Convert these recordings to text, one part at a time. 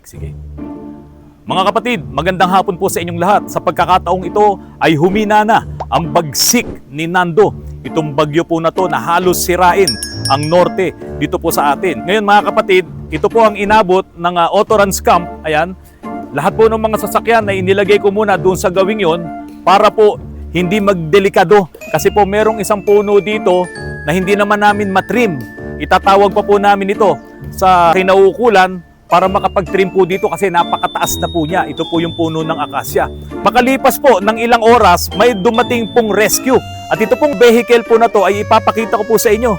Sige. Mga kapatid, magandang hapon po sa inyong lahat. Sa pagkakataong ito ay humina na ang bagsik ni Nando. Itong bagyo po na to na halos sirain ang norte dito po sa atin. Ngayon mga kapatid, ito po ang inabot ng Autorans Camp. Ayan, lahat po ng mga sasakyan na inilagay ko muna doon sa gawing yon para po hindi magdelikado. Kasi po merong isang puno dito na hindi naman namin matrim. Itatawag pa po namin ito sa kinauukulan para makapag-trim po dito kasi napakataas na po niya. Ito po yung puno ng akasya. Makalipas po ng ilang oras, may dumating pong rescue. At ito pong vehicle po na to ay ipapakita ko po sa inyo.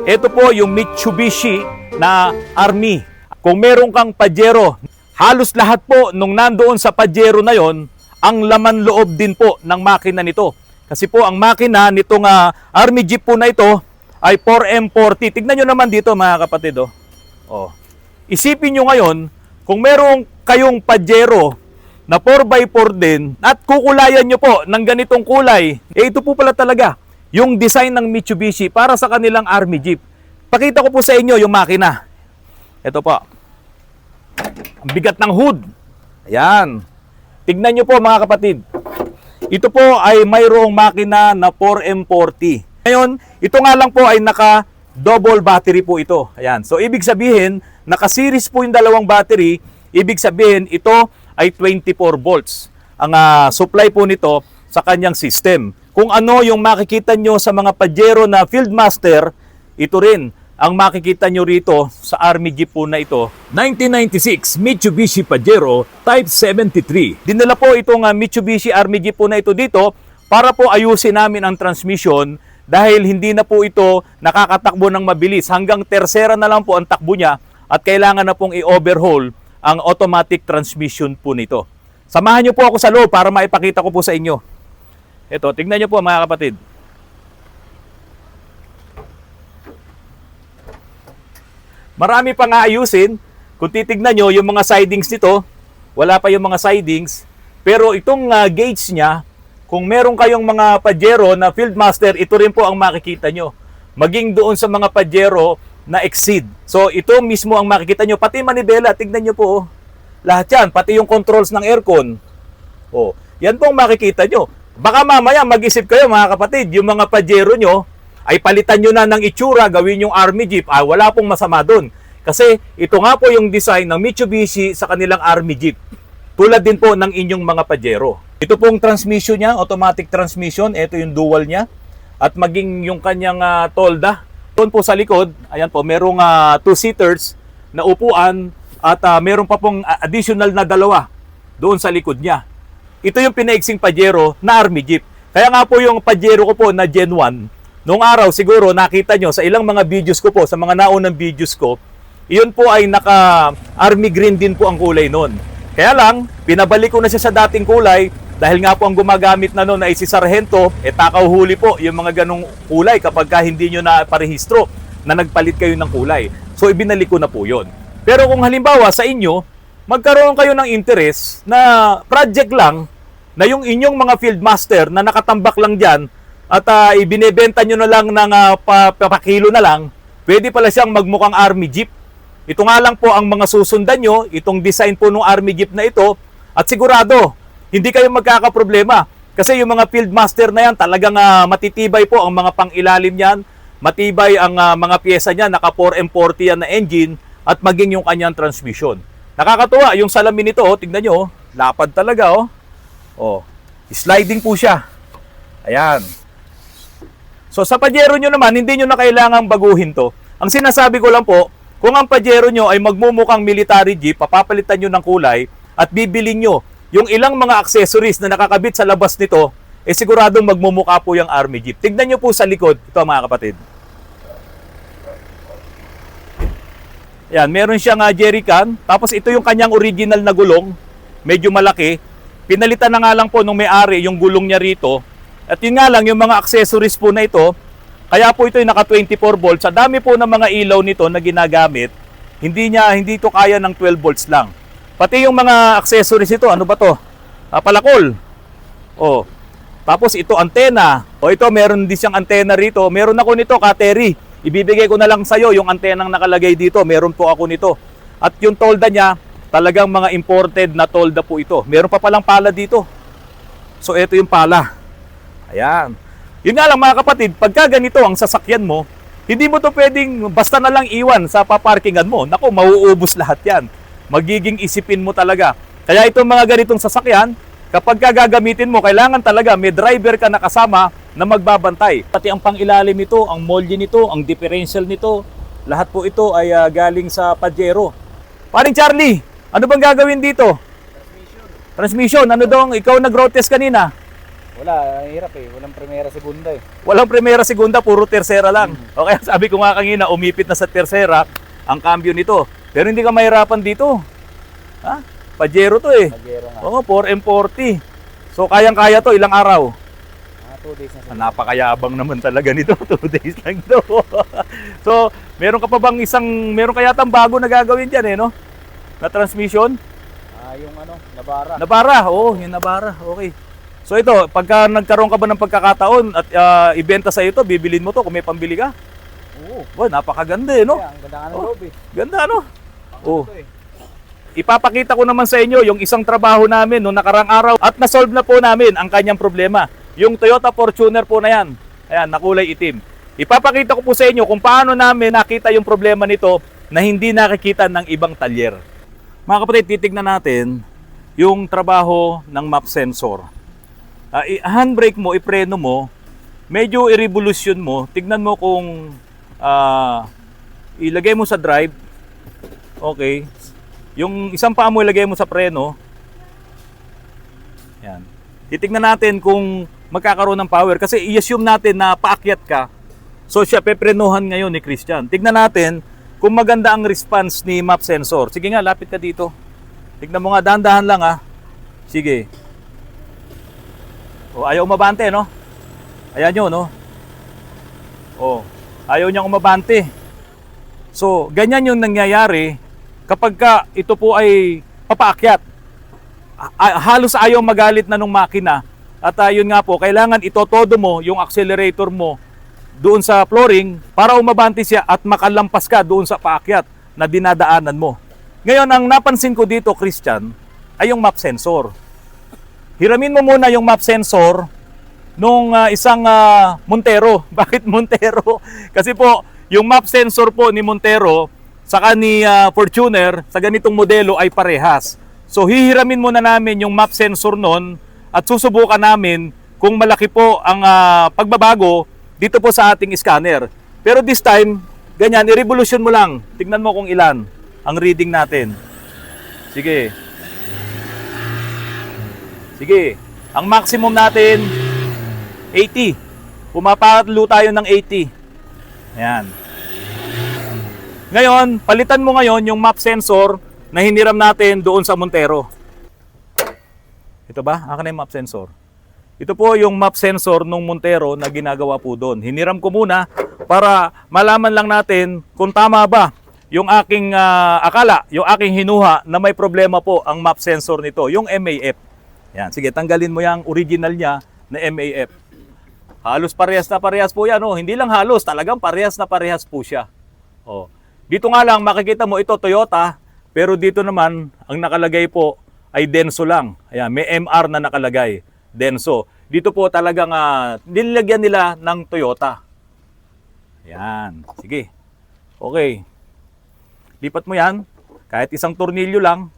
Ito po yung Mitsubishi na Army. Kung meron kang Pajero, halos lahat po nung nandoon sa Pajero na yon, ang laman loob din po ng makina nito. Kasi po ang makina nitong Army Jeep po na ito ay 4M40. Tignan nyo naman dito mga kapatid. Oh. Isipin nyo ngayon, kung meron kayong Pajero na 4x4 din at kukulayan nyo po ng ganitong kulay, ito po pala talaga yung design ng Mitsubishi para sa kanilang Army Jeep. Pakita ko po sa inyo yung makina. Ito po. Ang bigat ng hood. Ayan. Tignan nyo po mga kapatid. Ito po ay mayroong makina na 4M40. Ngayon, ito nga lang po ay naka-double battery po ito. Ayan. So, ibig sabihin, naka-series po yung dalawang battery. Ibig sabihin, ito ay 24 volts. Ang supply po nito sa kanyang system. Kung ano yung makikita nyo sa mga Pajero na Fieldmaster, ito rin ang makikita nyo rito sa Army Jeep po na ito. 1996 Mitsubishi Pajero Type 73. Dinala po itong Mitsubishi Army Jeep po na ito dito para po ayusin namin ang transmission dahil hindi na po ito nakakatakbo ng mabilis. Hanggang tercera na lang po ang takbo niya at kailangan na pong i-overhaul ang automatic transmission po nito. Samahan nyo po ako sa loob para maipakita ko po sa inyo. Ito, tignan nyo po mga kapatid. Marami pang aayusin. Kung titignan nyo, yung mga sidings nito, wala pa yung mga sidings. Pero itong gauge niya, kung meron kayong mga Pajero na Fieldmaster, ito rin po ang makikita nyo. Maging doon sa mga Pajero na Exceed. So ito mismo ang makikita nyo. Pati manibela, tignan nyo po. Lahat yan, pati yung controls ng aircon. Yan po ang makikita nyo. Baka mamaya mag-isip kayo mga kapatid, yung mga Pajero nyo, ay palitan nyo na ng itsura, gawin yung Army Jeep. Wala pong masama doon. Kasi ito nga po yung design ng Mitsubishi sa kanilang Army Jeep. Tulad din po ng inyong mga Pajero. Ito pong transmission niya, automatic transmission. Ito yung dual niya. At maging yung kanyang tolda. Doon po sa likod, ayan po, merong 2-seaters na upuan at meron pa pong additional na dalawa doon sa likod niya. Ito yung pinaiksing Pajero na Army Jeep. Kaya nga po yung Pajero ko po na Gen 1, noong araw siguro nakita nyo sa ilang mga videos ko po, sa mga naunang videos ko, iyon po ay naka-army green din po ang kulay noon. Kaya lang, pinabalik ko na siya sa dating kulay dahil nga po ang gumagamit na noon ay si Sargento, takaw huli po yung mga ganong kulay kapag hindi nyo na parehistro na nagpalit kayo ng kulay. So ibinalik ko na po yun. Pero kung halimbawa sa inyo, magkaroon kayo ng interest na project lang na yung inyong mga Fieldmaster na nakatambak lang dyan at ibinebenta nyo na lang ng papakilo na lang, pwede pala siyang magmukhang Army Jeep. Ito nga lang po ang mga susundan nyo, itong design po ng Army Jeep na ito, at sigurado, hindi kayo magkakaproblema. Kasi yung mga Fieldmaster na yan, talagang matitibay po ang mga pangilalim yan, matibay ang mga pyesa niya, naka 4M40 yan na engine, at maging yung kanyang transmission. Nakakatuwa, yung salamin nito, tignan nyo, lapad talaga, sliding po siya. Ayan. So sa Pajero nyo naman, hindi nyo na kailangang baguhin to. Ang sinasabi ko lang po, kung ang Pajero nyo ay magmumukhang military jeep, papapalitan nyo ng kulay at bibilin nyo yung ilang mga accessories na nakakabit sa labas nito, siguradong magmumukha po yung Army Jeep. Tignan nyo po sa likod, ito mga kapatid. Yan, meron siyang jerrycan, tapos ito yung kanyang original na gulong, medyo malaki. Pinalitan na nga lang po nung may-ari yung gulong niya rito. At yun nga lang, yung mga accessories po na ito, kaya po ito yung naka 24 volts. Sa dami po ng mga ilaw nito na ginagamit, hindi ito kaya ng 12 volts lang. Pati yung mga accessories ito, ano ba to? palakol. Oh. Tapos ito antena. O ito meron din siyang antena rito. Meron ako nito, Kateri. Ibibigay ko na lang sa iyo yung antenang nakalagay dito. Meron po ako nito. At yung tolda niya, talagang mga imported na tolda po ito. Meron pa palang pala dito. So ito yung pala. Ayan. Yun nga lang mga kapatid, pagka ganito ang sasakyan mo, hindi mo to pwedeng basta na lang iwan sa paparkingan mo. Naku, mauubos lahat yan. Magiging isipin mo talaga. Kaya itong mga ganitong sasakyan, kapag gagamitin mo, kailangan talaga may driver ka na kasama na magbabantay. Pati ang pangilalim nito, ang molde nito, ang differential nito, lahat po ito ay galing sa Pajero. Paring Charlie, ano bang gagawin dito? Transmission. Ano daw, ikaw nag-road test kanina? Wala, hirap eh. Walang primera, segunda eh. Walang primera, segunda, puro tersera lang. Okay, sabi ko nga kanina, umipit na sa tersera ang cambio nito. Pero hindi ka mahirapan dito. Ha? Pajero to eh. Pajero nga. Oo, 4M40. So, kayang-kaya to, ilang araw? 2 days na siguro. Napakayabang naman talaga nito, 2 days lang to. So, meron ka pa bang meron kaya tang bago na gagawin dyan eh, no? Na transmission? Yung ano, Navara. Navara, oo, yung Navara, okay. So ito, pagka nagkaroon ka ba ng pagkakataon at ibenta sa ito, bibilin mo to kung may pambili ka? Oo. Well, napakaganda eh, no? Kaya, ang ganda nga ng loob eh. Ganda, no? Oh. Ito eh. Ipapakita ko naman sa inyo yung isang trabaho namin noong nakarang araw at nasolve na po namin ang kanyang problema. Yung Toyota Fortuner po na yan. Ayan, nakulay itim. Ipapakita ko po sa inyo kung paano namin nakita yung problema nito na hindi nakikita ng ibang talyer. Mga kapatid, titignan natin yung trabaho ng map sensor. Handbrake mo, ipreno mo, medyo i-revolution mo, tignan mo kung ilagay mo sa drive, okay, yung isang paa mo ilagay mo sa preno, yan. Titignan natin kung magkakaroon ng power, kasi i-assume natin na paakyat ka, so siya peprenuhan ngayon ni Christian. Tignan natin kung maganda ang response ni map sensor. Sige nga, lapit ka dito. Tignan mo nga, dahan-dahan lang ha. Sige. O, ayaw umabante, no? Ayan nyo, no? O, ayaw niyang umabante. So, ganyan yung nangyayari kapag ka ito po ay papaakyat. Halos ayaw magalit na nung makina. At yun nga po, kailangan itotodo mo yung accelerator mo doon sa flooring para umabante siya at makalampas ka doon sa paakyat na dinadaanan mo. Ngayon, ang napansin ko dito, Christian, ay yung map sensor. Hiramin mo muna yung map sensor nung isang Montero. Bakit Montero? Kasi po, yung map sensor po ni Montero saka ni Fortuner sa ganitong modelo ay parehas. So hihiramin muna namin yung map sensor nun at susubukan namin kung malaki po ang pagbabago dito po sa ating scanner. Pero this time, ganyan, i-revolution mo lang. Tignan mo kung ilan ang reading natin. Sige. Sige, ang maximum natin 80. Pumapalo tayo ng 80. Ayan. Ngayon, palitan mo ngayon yung map sensor na hiniram natin doon sa Montero. Ito ba? Akin na yung map sensor. Ito po yung map sensor ng Montero na ginagawa po doon. Hiniram ko muna para malaman lang natin kung tama ba yung aking akala, yung aking hinuha na may problema po ang map sensor nito, yung MAF. Yan, sige, tanggalin mo yung original niya na MAF. Halos parehas na parehas po yan. Oh. Hindi lang halos, talagang parehas na parehas po siya. Oh. Dito nga lang, makikita mo ito Toyota, pero dito naman, ang nakalagay po ay Denso lang. Ayan, may MR na nakalagay, Denso. Dito po talagang nilagyan nila ng Toyota. Ayan, sige. Okay. Lipat mo yan, kahit isang tornilyo lang,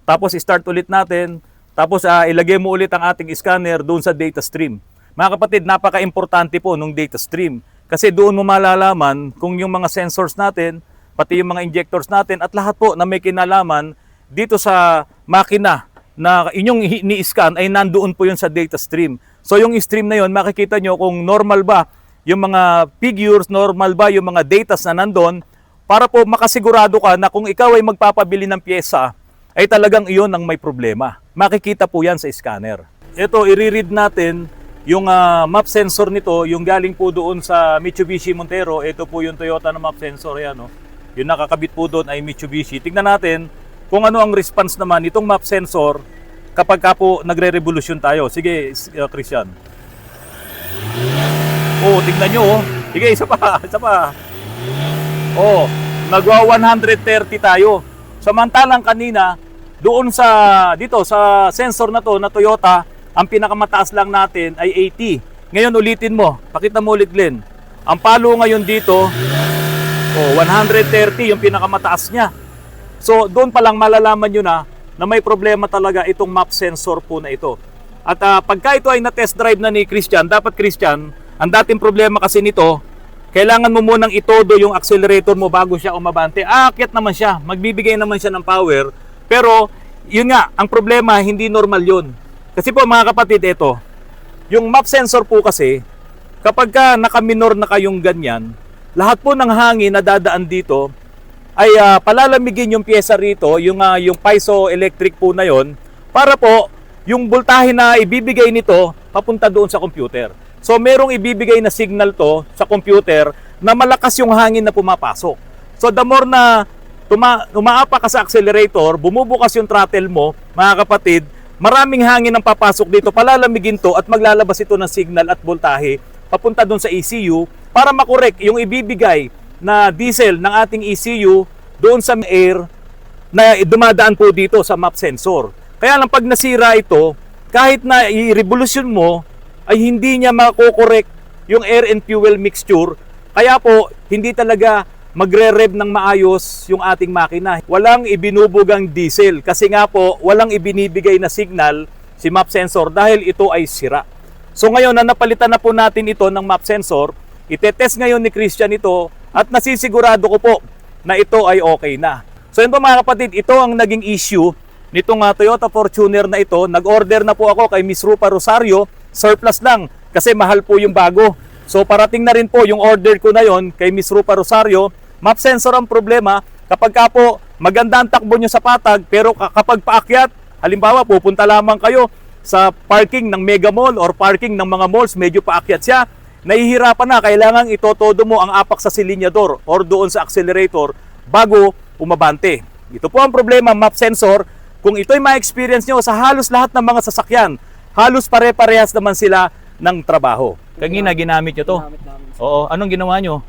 tapos start ulit natin. Tapos ilagay mo ulit ang ating scanner doon sa data stream. Mga kapatid, napaka-importante po nung data stream. Kasi doon mo malalaman kung yung mga sensors natin, pati yung mga injectors natin, at lahat po na may kinalaman dito sa makina na inyong ni-scan ay nandoon po yun sa data stream. So yung stream na yun, makikita nyo kung normal ba yung mga figures, normal ba yung mga data na nandoon, para po makasigurado ka na kung ikaw ay magpapabili ng pyesa, ay talagang iyon ang may problema. Makikita po yan sa scanner. Ito, i-read natin yung map sensor nito, yung galing po doon sa Mitsubishi Montero. Ito po yung Toyota na map sensor. Yan, no? Yung nakakabit po doon ay Mitsubishi. Tignan natin kung ano ang response naman itong map sensor kapag ka po nagre-revolusyon tayo. Sige, Christian. Oh, tingnan nyo, oh. Sige, isa pa, isa pa. Oh, nagwa 130 tayo. Samantalang kanina, doon dito sa sensor na to na Toyota, ang pinakamataas lang natin ay 80. Ngayon ulitin mo, pakita mo ulit, Glenn. Ang palo ngayon dito, 130 yung pinakamataas niya. So doon pa lang malalaman nyo na may problema talaga itong map sensor po na ito. At pagka ito ay na-test drive na ni Christian, dapat Christian, ang dating problema kasi nito, kailangan mo munang itodo yung accelerator mo bago siya umabante. Aakyat naman siya, magbibigay naman siya ng power. Pero yun nga, ang problema hindi normal yun. Kasi po mga kapatid, ito, yung map sensor po kasi, kapag ka nakaminor na kayong ganyan, lahat po ng hangin na dadaan dito ay palalamigin yung pyesa rito, yung piezoelectric po na yon, para po yung voltahe na ibibigay nito papunta doon sa computer. So merong ibibigay na signal to sa computer na malakas yung hangin na pumapasok. So the more na umaapa ka sa accelerator, bumubukas yung throttle mo, mga kapatid, maraming hangin ang papasok dito, palalamigin to at maglalabas ito ng signal at voltahe papunta doon sa ECU para makorek yung ibibigay na diesel ng ating ECU doon sa air na dumadaan po dito sa map sensor. Kaya lang pag nasira ito, kahit na i-revolution mo, ay hindi niya makokorek yung air and fuel mixture. Kaya po, hindi talaga magre-rev ng maayos yung ating makina. Walang ibinubugang diesel kasi nga po, walang ibinibigay na signal si map sensor dahil ito ay sira. So ngayon na napalitan na po natin ito ng map sensor, itetest ngayon ni Christian ito at nasisigurado ko po na ito ay okay na. So yun po mga kapatid, ito ang naging issue nitong Toyota Fortuner na ito. Nag-order na po ako kay Miss Rupa Rosario, surplus lang kasi mahal po yung bago. So parating na rin po yung order ko na yon kay Miss Rupa Rosario. Map sensor ang problema kapag ka po maganda ang takbo nyo sa patag, pero kapag paakyat, halimbawa pupunta lamang kayo sa parking ng Mega Mall or parking ng mga malls, medyo paakyat siya, nahihirapan na, kailangan itotodo mo ang apak sa silinyador or doon sa accelerator bago umabante. Ito po ang problema, map sensor. Kung ito'y ma-experience nyo sa halos lahat ng mga sasakyan, halos pare-parehas naman sila ng trabaho. Kanina ginamit nyo to? Ginamit namin. Oo, anong ginawa nyo?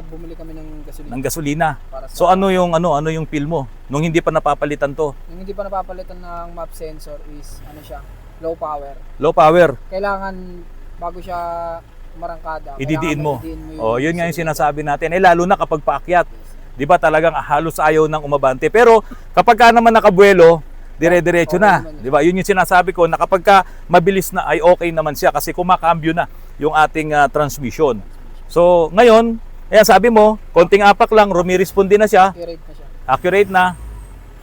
Bumili kami ng gasolina. Ng gasolina. Para sa- So ano yung feel mo nung hindi pa napapalitan to? Yung hindi pa napapalitan ng map sensor is low power. Low power. Kailangan bago siya marangkada, Ididiin mo. yung Oh, yun nga yung sinasabi natin. Lalo na kapag paakyat. 'Di ba talagang halos ayaw ng umabante. Pero kapag ka naman nakabuelo, dire-diretso Okay na. naman yun. 'Di ba? Yun yung sinasabi ko na kapag ka mabilis na ay okay naman siya kasi kumakambyo na yung ating transmission. So, ngayon, sabi mo, konting apak lang, rumiresponde na siya, accurate na siya. accurate na.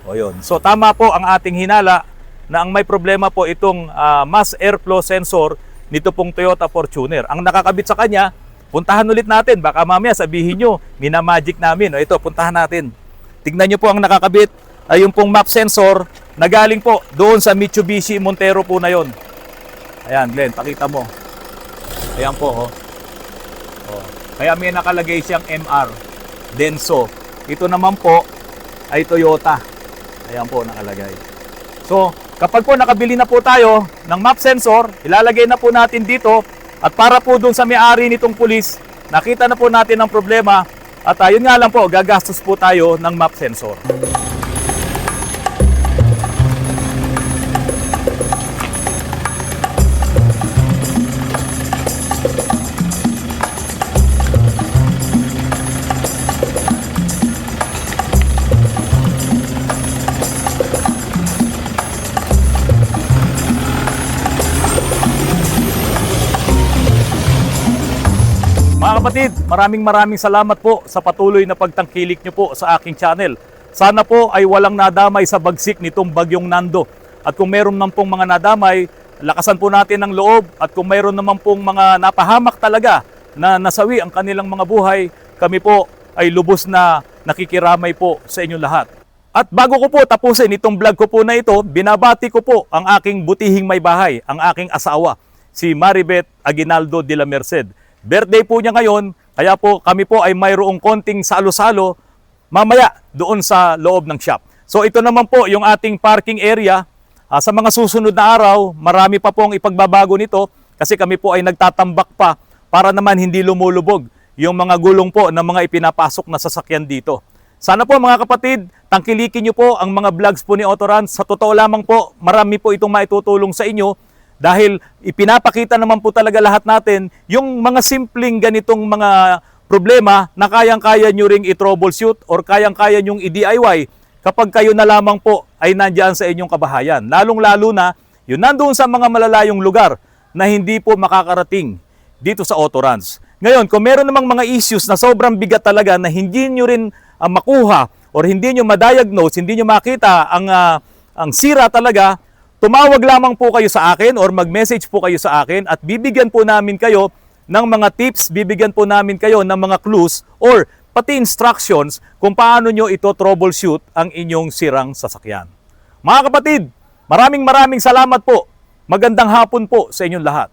O yun. So, tama po ang ating hinala na ang may problema po itong mass airflow sensor nito pong Toyota Fortuner. Ang nakakabit sa kanya, puntahan ulit natin. Baka mamaya sabihin nyo, minamagic namin. O ito, puntahan natin. Tignan nyo po ang nakakabit ay yung pong map sensor na galing po doon sa Mitsubishi Montero po na yon. Ayan, Glenn, pakita mo. Ayan po, oh. Oh. Kaya may nakalagay siyang MR, Denso. Ito naman po ay Toyota. Ayan po nakalagay. So, kapag po nakabili na po tayo ng map sensor, ilalagay na po natin dito at para po dun sa may-ari nitong pulis, nakita na po natin ang problema at yun nga lang po, gagastos po tayo ng map sensor. Mga kapatid, maraming salamat po sa patuloy na pagtangkilik nyo po sa aking channel. Sana po ay walang nadamay sa bagsik nitong bagyong Nando. At kung meron naman pong mga nadamay, lakasan po natin ang loob. At kung meron naman pong mga napahamak talaga na nasawi ang kanilang mga buhay, kami po ay lubos na nakikiramay po sa inyong lahat. At bago ko po tapusin itong vlog ko po na ito, binabati ko po ang aking butihing may bahay, ang aking asawa, si Maribeth Aguinaldo de la Merced. Birthday po niya ngayon, kaya po kami po ay mayroong konting salo-salo mamaya doon sa loob ng shop. So ito naman po yung ating parking area. Sa mga susunod na araw, marami pa pong ipagbabago nito kasi kami po ay nagtatambak pa para naman hindi lumulubog yung mga gulong po ng mga ipinapasok na sasakyan dito. Sana po mga kapatid, tangkilikin nyo po ang mga vlogs po ni Autorans. Sa totoo lamang po, marami po itong maitutulong sa inyo dahil ipinapakita naman po talaga lahat natin yung mga simpleng ganitong mga problema na kayang-kaya nyo ring i-troubleshoot or kayang-kaya nyong i-DIY kapag kayo na lamang po ay nandyan sa inyong kabahayan. Lalong-lalo na yun nandoon sa mga malalayong lugar na hindi po makakarating dito sa Autorans. Ngayon, kung meron namang mga issues na sobrang bigat talaga na hindi nyo rin makuha or hindi nyo ma-diagnose, hindi nyo makita ang sira talaga, tumawag lamang po kayo sa akin or mag-message po kayo sa akin at bibigyan po namin kayo ng mga tips, bibigyan po namin kayo ng mga clues or pati instructions kung paano nyo ito troubleshoot ang inyong sirang sasakyan. Mga kapatid, maraming salamat po. Magandang hapon po sa inyong lahat.